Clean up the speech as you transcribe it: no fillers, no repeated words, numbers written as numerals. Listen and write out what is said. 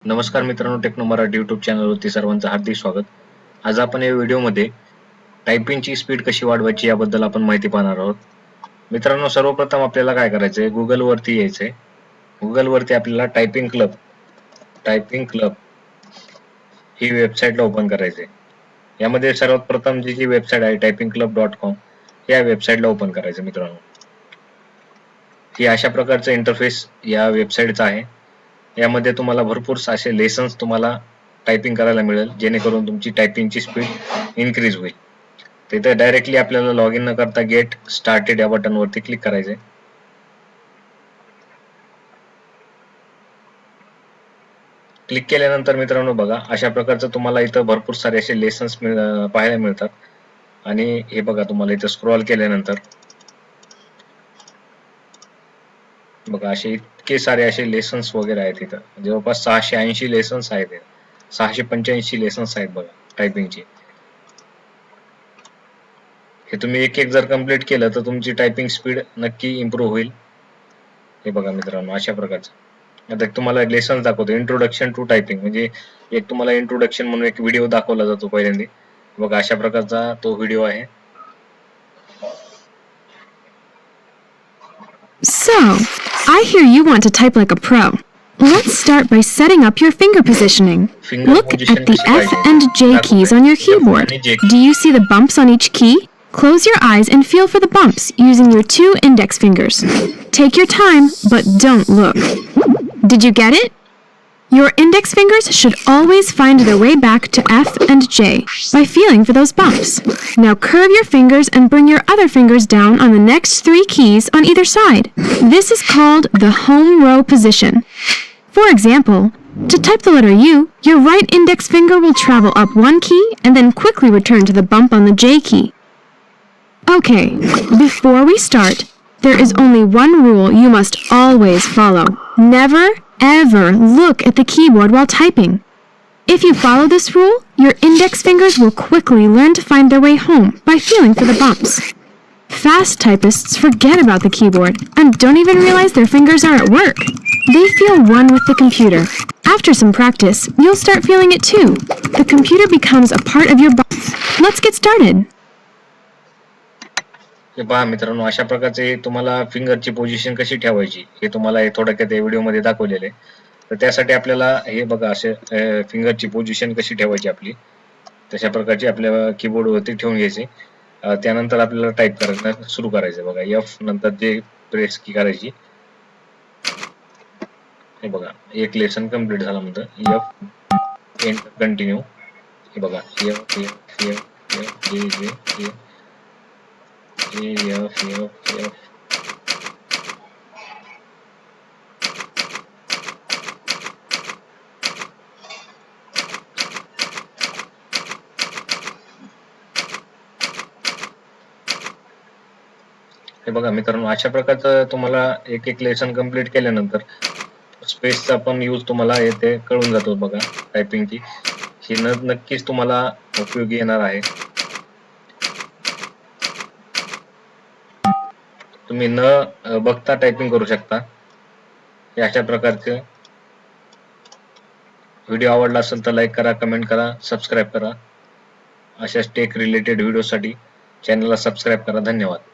नमस्कार मित्रांनो, techno Marathi YouTube चॅनलवरती सर्वांचं हार्दिक स्वागत. आज आपण या व्हिडिओमध्ये टायपिंगची स्पीड कशी वाढवायची याबद्दल आपण माहिती पाहणार आहोत. मित्रांनो, सर्वप्रथम आपल्याला काय करायचंय, गुगलवरती यायचंय. गुगलवरती आपल्याला टायपिंग क्लब ही वेबसाईटला ओपन करायचंय. यामध्ये सर्वात प्रथम जी वेबसाईट आहे typingclub.com या वेबसाईटला ओपन करायचं. मित्रांनो, ही अशा प्रकारचं इंटरफेस या वेबसाईटचा आहे. यामध्ये तुम्हाला भरपूर असे लेसन्स तुम्हाला टायपिंग करायला मिळेल, जेणेकरून तुमची टायपिंगची स्पीड इन्क्रीज होईल. तिथे डायरेक्टली आपल्याला लॉग इन न करता गेट स्टार्टेड या बटनवरती क्लिक करायचंय. क्लिक केल्यानंतर मित्रांनो बघा, अशा प्रकारचं तुम्हाला इथं भरपूर सारे असे लेसन्स पाहायला मिळतात. आणि हे बघा, तुम्हाला इथं स्क्रॉल केल्यानंतर बघा असे इतके सारे असे लेसन्स वगैरे आहेत. इथं जवळपास 680 लेसन्स आहेत, 685 लेसन्स आहेत बघा टायपिंगचे. हे तुम्ही एक एक जर कंप्लीट केलं तर तुमची टायपिंग स्पीड नक्की इम्प्रूव्ह होईल. हे बघा मित्रांनो, अशा प्रकारचं आता तुम्हाला लेसन दाखवतो. इंट्रोडक्शन टू टायपिंग म्हणजे एक तुम्हाला इंट्रोडक्शन म्हणून एक व्हिडिओ दाखवला जातो पहिल्यांदा. बघा अशा प्रकारचा तो व्हिडिओ आहे. So, I hear you want to type like a pro. Let's start by setting up your finger positioning. Look at the F and J keys on your keyboard. Do you see the bumps on each key? Close your eyes and feel for the bumps using your 2 index fingers. Take your time, but don't look. Did you get it? Your index fingers should always find their way back to F and J by feeling for those bumps. Now curve your fingers and bring your other fingers down on the next 3 keys on either side. This is called the home row position. For example, to type the letter U, your right index finger will travel up 1 key and then quickly return to the bump on the J key. Okay, before we start, there is only one rule you must always follow. Never, ever look at the keyboard while typing. If you follow this rule, your index fingers will quickly learn to find their way home by feeling for the bumps. Fast typists forget about the keyboard and don't even realize their fingers are at work. They feel one with the computer. After some practice, you'll start feeling it too. The computer becomes a part of your body. Let's get started. हे पहा मित्रांनो, अशा प्रकारचे तुम्हाला फिंगरची position कशी ठेवायची हे तुम्हाला थोडक्यात या व्हिडिओमध्ये दाखवलेले. तर त्यासाठी आपल्याला हे बघा, असे फिंगरची पोझिशन कशी ठेवायची आपली, तशा प्रकारची आपल्या कीबोर्डवरती ठेवून घ्यायची. त्यानंतर आपल्याला टाईप करायला सुरू करायचं. बघा, एफ नंतर जे प्रेस की करायची. हे बघा, एक लेसन कंप्लीट झाला नंतर एफ एंड कंटिन्यू. हे बघा, एफ एफ एफ एफ जे जे जे एफ एफ एफ. हे बघा मित्रांनो, अशा प्रकारचं तुम्हाला एक एक लेसन कंप्लीट केल्यानंतर स्पेसचा पण यूज तुम्हाला येथे कळून जातो. बघा, टायपिंगची ही नक्कीच तुम्हाला उपयोगी येणार आहे. तुम्ही न बघता टायपिंग करू शकता. हे अशा प्रकारचे व्हिडिओ आवडला असेल तर लाईक करा, कमेंट करा, सबस्क्राईब करा. अशाच टेक रिलेटेड व्हिडिओसाठी चॅनलला सबस्क्राईब करा. धन्यवाद.